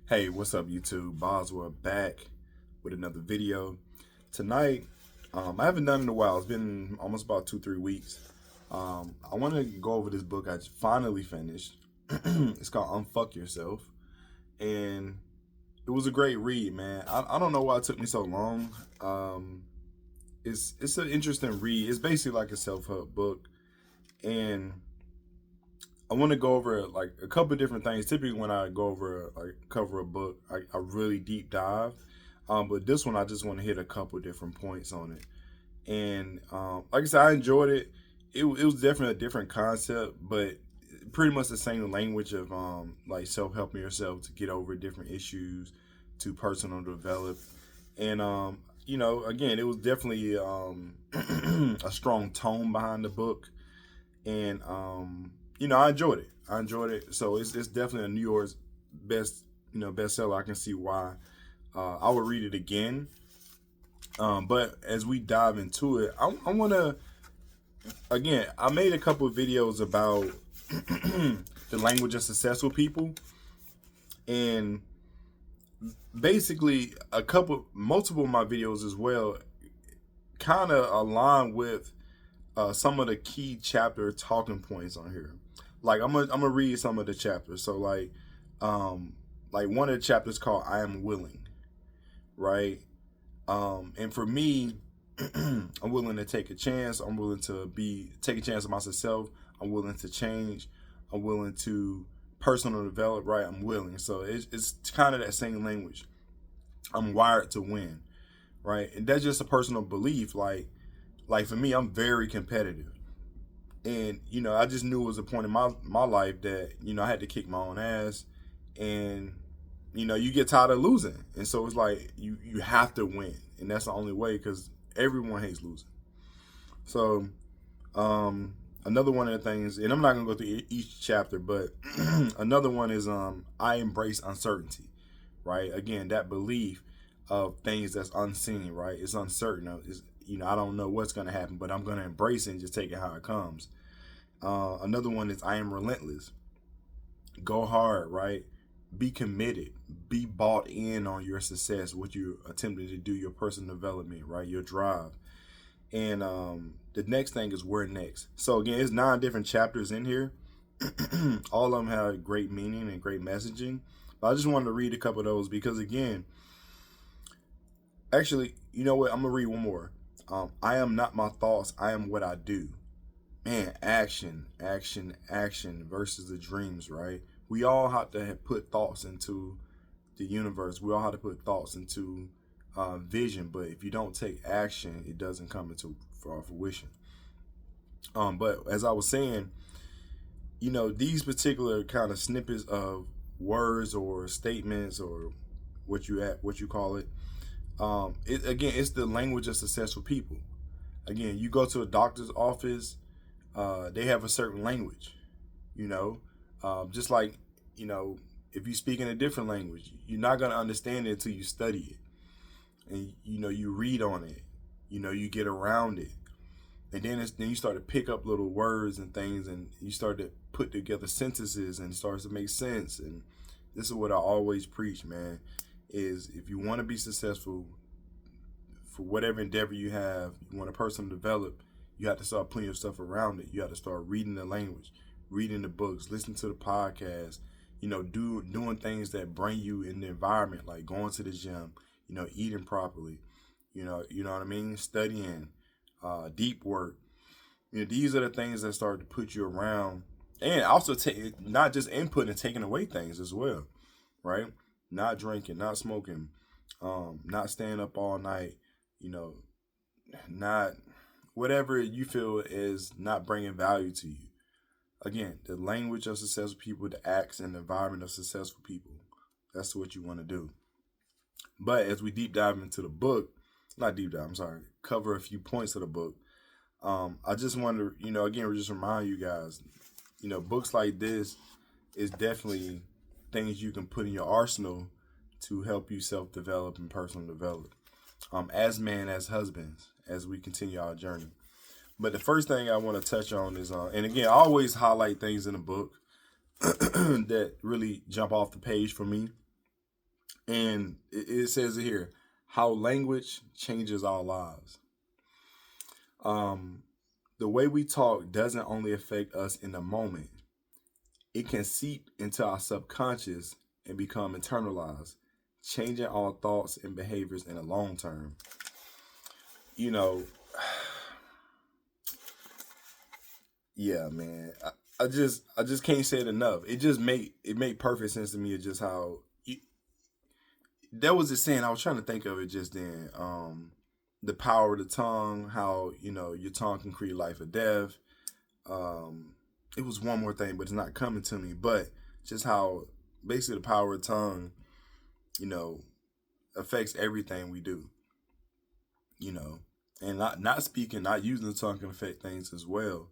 Hey, what's up, YouTube? Boswell back with another video. Tonight, I haven't done it in a while. It's been almost about 2, 3 weeks. I want to go over this book I just finally finished. It's called Unfuck Yourself. And it was a great read, man. I don't know why it took me so long. It's an interesting read. It's basically like a self-help book. And I want to go over like a couple of different things. Typically, when I go over like cover a book, I really deep dive. But this one, I just want to hit a couple different points on it. And like I said, I enjoyed it. It was definitely a different concept, but pretty much the same language of like self helping yourself to get over different issues, to personal develop, and again, it was definitely a strong tone behind the book, and I enjoyed it. I enjoyed it. So it's definitely a New York's best bestseller. I can see why. I would read it again. But as we dive into it, I want to again. I made a couple of videos about the language of successful people, and basically multiple of my videos as well, kind of align with some of the key chapter talking points on here. Like I'm gonna read some of the chapters. So like one of the chapters called "I Am Willing," right? And for me, I'm willing to take a chance. I'm willing to take a chance on myself. I'm willing to change. I'm willing to personal develop. Right? I'm willing. So it's kind of that same language. I'm wired to win. Right? And that's just a personal belief. Like for me, I'm very competitive. And I just knew it was a point in my life that I had to kick my own ass, and you get tired of losing, and so it's like you have to win, and that's the only way because everyone hates losing. So another one of the things, and I'm not gonna go through each chapter, but another one is I embrace uncertainty, right? Again, that belief of things that's unseen, right? It's uncertain. I don't know what's gonna happen, but I'm gonna embrace it and just take it how it comes. Another one is I am relentless. Go hard, right? Be committed. Be bought in on your success, what you're attempting to do, your personal development, right? Your drive. And the next thing is where next. So again, it's 9 different chapters in here. All of them have great meaning and great messaging. But I just wanted to read a couple of those because again, actually, you know what? I'm gonna read one more. I am not my thoughts. I am what I do. Man, action, action, action versus the dreams, right? We all have to have put thoughts into the universe. We all have to put thoughts into vision, but if you don't take action, it doesn't come into fruition. But as I was saying, these particular kind of snippets of words or statements or what you call it, it's the language of successful people. Again, you go to a doctor's office, they have a certain language, you know, just like, if you speak in a different language, you're not going to understand it until you study it. And, you read on it, you get around it. And then you start to pick up little words and things, and you start to put together sentences, and it starts to make sense. And this is what I always preach, man, is if you want to be successful for whatever endeavor you have, you want a person to develop, you have to start putting yourself around it. You have to start reading the language, reading the books, listening to the podcast, doing things that bring you in the environment, like going to the gym, eating properly, you know what I mean? Studying, deep work. These are the things that start to put you around, and also take not just input and taking away things as well, right? Not drinking, not smoking, not staying up all night, you know, not whatever you feel is not bringing value to you. Again, the language of successful people, the acts and the environment of successful people. That's what you want to do. But as we deep dive into the book, not deep dive, I'm sorry, cover a few points of the book. I just want to, again, just remind you guys, books like this is definitely things you can put in your arsenal to help you self-develop and personal develop. As men, as husbands, as we continue our journey. But the first thing I want to touch on is, and again, I always highlight things in the book that really jump off the page for me. And it says it here, how language changes our lives. Um, the way we talk doesn't only affect us in the moment, it can seep into our subconscious and become internalized, changing our thoughts and behaviors in the long term. You know, yeah, man. I just can't say it enough. It made perfect sense to me. Of just how that was the saying. I was trying to think of it just then. The power of the tongue. How your tongue can create life or death. Um, it was one more thing, but it's not coming to me. But just how basically the power of the tongue, you know, affects everything we do. You know, and not speaking, not using the tongue can affect things as well.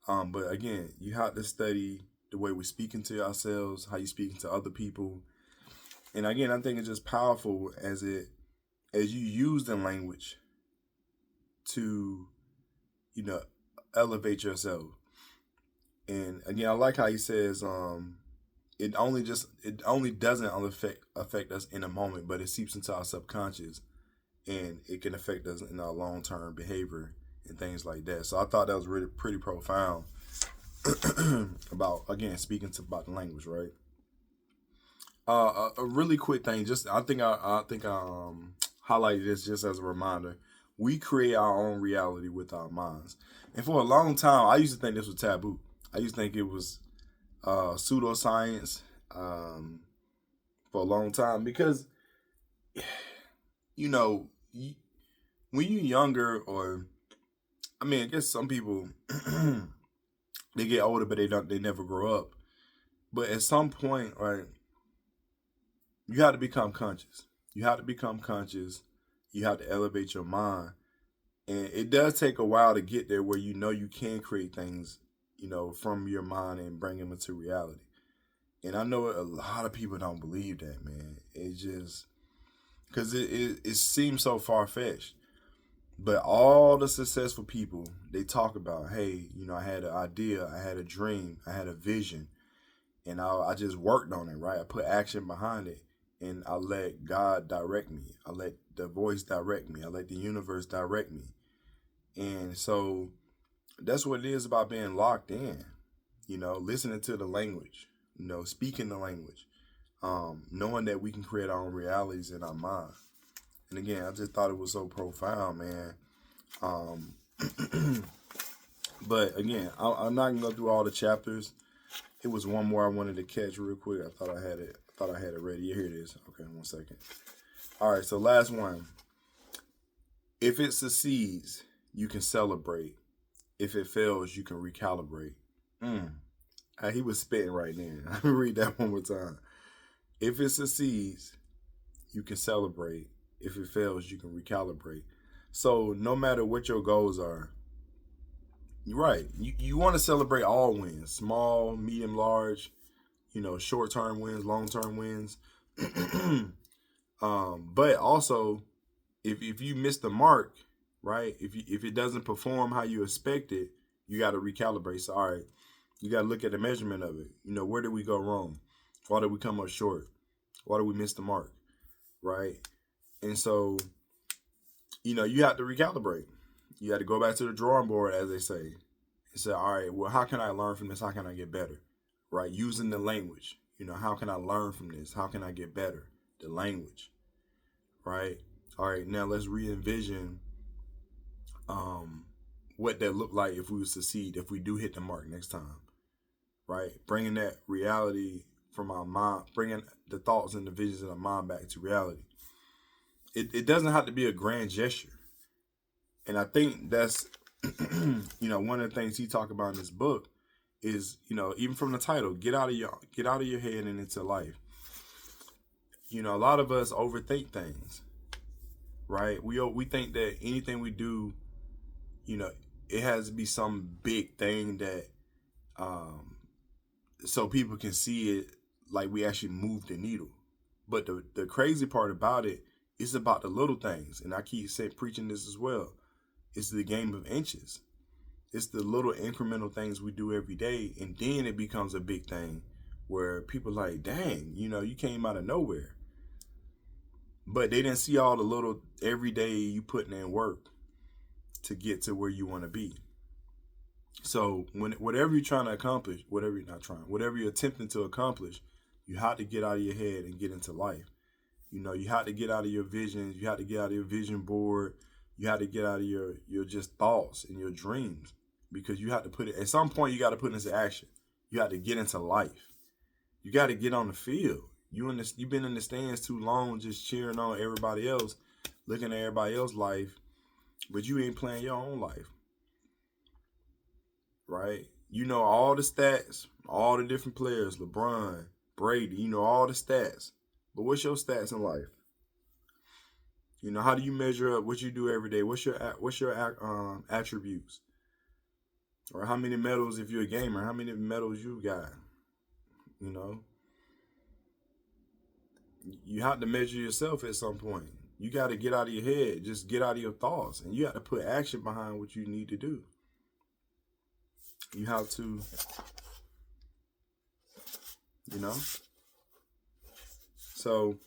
But again, you have to study the way we're speaking to ourselves, how you speaking to other people, and again, I think it's just powerful as you use the language to you know elevate yourself. And again, I like how he says, it only doesn't affect us in a moment, but it seeps into our subconscious, and it can affect us in our long term behavior and things like that. So I thought that was really pretty profound about again speaking to about the language, right? A really quick thing, just I think I highlighted this just as a reminder. We create our own reality with our minds, and for a long time, I used to think this was taboo. I used to think it was pseudoscience for a long time because you know when you're younger, or I mean, I guess some people they get older, but they never grow up. But at some point, right, you have to become conscious. You have to become conscious. You have to elevate your mind. And it does take a while to get there where you can create things, from your mind and bring them into reality. And I know a lot of people don't believe that, man. It just, because it seems so far fetched. But all the successful people, they talk about, hey, I had an idea, I had a dream, I had a vision, and I just worked on it, right? I put action behind it, and I let God direct me. I let the voice direct me. I let the universe direct me. And so that's what it is about being locked in, listening to the language, speaking the language, knowing that we can create our own realities in our mind. And again, I just thought it was so profound, man. Um, but again, I'm not gonna go through all the chapters. It was one more I wanted to catch real quick. I thought I had it. I thought I had it ready. Yeah, here it is. Okay, 1 second. All right, so last one. If it succeeds, you can celebrate. If it fails, you can recalibrate. Mm. He was spitting right then. Let me read that one more time. If it succeeds, you can celebrate. If it fails, you can recalibrate. So no matter what your goals are, you're right. You want to celebrate all wins, small, medium, large, short term wins, long term wins. But also, if you miss the mark, right? If it doesn't perform how you expect it, you got to recalibrate. So, all right, you got to look at the measurement of it. Where did we go wrong? Why did we come up short? Why did we miss the mark? Right? And so, you have to recalibrate. You have to go back to the drawing board, as they say, and say, all right, well, how can I learn from this? How can I get better? Right? Using the language. How can I learn from this? How can I get better? The language. Right? All right, now let's re-envision what that looked like if we would succeed, if we do hit the mark next time. Right? Bringing that reality from our mind, bringing the thoughts and the visions in our mind back to reality. It doesn't have to be a grand gesture. And I think that's, one of the things he talked about in this book is, even from the title, get out of your head and into life. A lot of us overthink things, right? We think that anything we do, it has to be some big thing that, so people can see it like we actually move the needle. But the crazy part about it is about the little things, and I keep preaching this as well. It's the game of inches. It's the little incremental things we do every day, and then it becomes a big thing where people are like, dang, you came out of nowhere. But they didn't see all the little everyday you putting in work to get to where you want to be. So whatever you're trying to accomplish, whatever you're attempting to accomplish, you have to get out of your head and get into life. You have to get out of your visions. You have to get out of your vision board. You have to get out of your just thoughts and your dreams, because you have to put it at some point. You got to put it into action. You have to get into life. You got to get on the field. You've been in the stands too long, just cheering on everybody else, looking at everybody else's life, but you ain't playing your own life, right? You know all the stats, all the different players, LeBron, Brady. You know all the stats, but what's your stats in life? How do you measure up what you do every day? What's your attributes? Or how many medals, if you're a gamer, how many medals you got? You know, you have to measure yourself at some point. You got to get out of your head, just get out of your thoughts, and you have to put action behind what you need to do. You have to, So,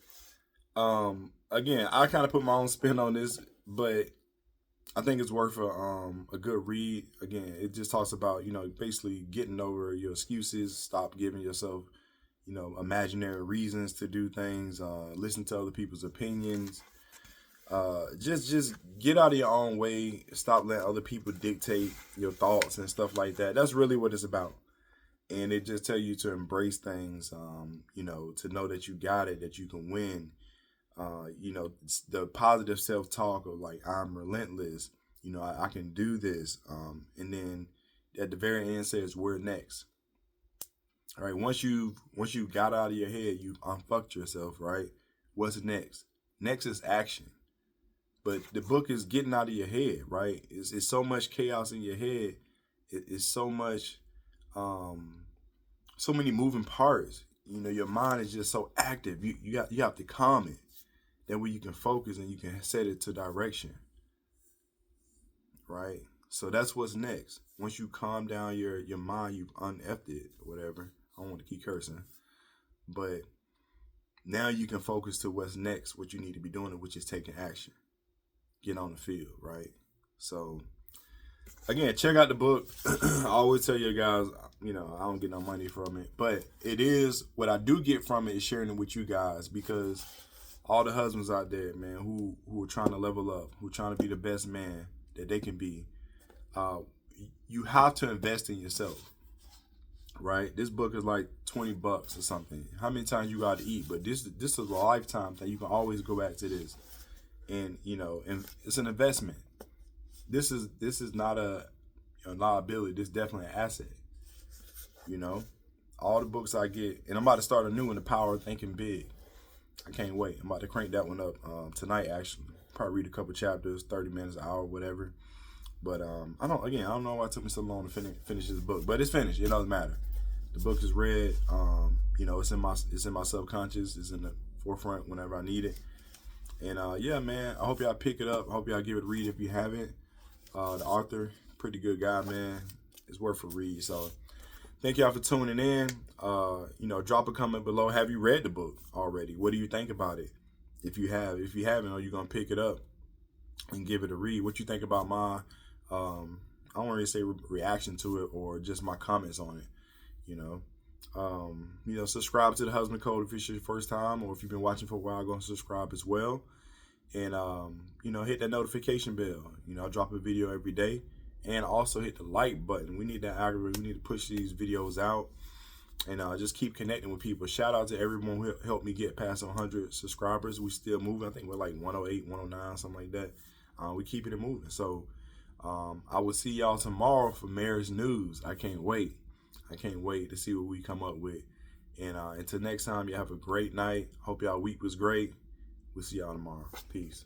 again, I kind of put my own spin on this, but I think it's worth a good read. Again, it just talks about, basically getting over your excuses, stop giving yourself, imaginary reasons to do things, listen to other people's opinions. Just get out of your own way. Stop letting other people dictate your thoughts and stuff like that. That's really what it's about. And it just tell you to embrace things, to know that you got it, that you can win. The positive self-talk of like, I'm relentless, I can do this. And then at the very end says, we're next. All right. Once you got out of your head, you unfucked yourself, right? What's next? Next is action. But the book is getting out of your head, right? It's so much chaos in your head. It's so much, so many moving parts. Your mind is just so active. You have to calm it. That way you can focus and you can set it to direction, right? So that's what's next. Once you calm down your mind, you've uneffed it or whatever. I don't want to keep cursing. But now you can focus to what's next, what you need to be doing, which is taking action. Get on the field, right? So, again, check out the book. I always tell you guys, I don't get no money from it. But it is, what I do get from it is sharing it with you guys, because all the husbands out there, man, who are trying to level up, who are trying to be the best man that they can be, you have to invest in yourself, right? This book is like $20 or something. How many times you got to eat? But this is a lifetime thing. You can always go back to this, and and it's an investment. This is not a liability. This is definitely an asset. All the books I get, and I'm about to start a new one, The Power of Thinking Big. I can't wait. I'm about to crank that one up tonight, actually. Probably read a couple chapters, 30 minutes, an hour, whatever. But I don't know why it took me so long to finish this book. But it's finished. It doesn't matter. The book is read. It's in my subconscious. It's in the forefront whenever I need it. And yeah, man, I hope y'all pick it up. I hope y'all give it a read if you haven't. The author, pretty good guy, man. It's worth a read. So thank y'all for tuning in. Drop a comment below. Have you read the book already? What do you think about it? If you haven't, are you gonna pick it up and give it a read? What you think about my, I don't want to say reaction to it, or just my comments on it. Subscribe to the Husband Code if it's your first time, or if you've been watching for a while, go and subscribe as well. And hit that notification bell. I drop a video every day. And also hit the like button. We need that algorithm. We need to push these videos out. And just keep connecting with people. Shout out to everyone who helped me get past 100 subscribers. We still moving. I think we're like 108, 109, something like that. We keeping it moving. So I will see y'all tomorrow for marriage news. I can't wait. I can't wait to see what we come up with. And until next time, you have a great night. Hope y'all week was great. We'll see y'all tomorrow. Peace.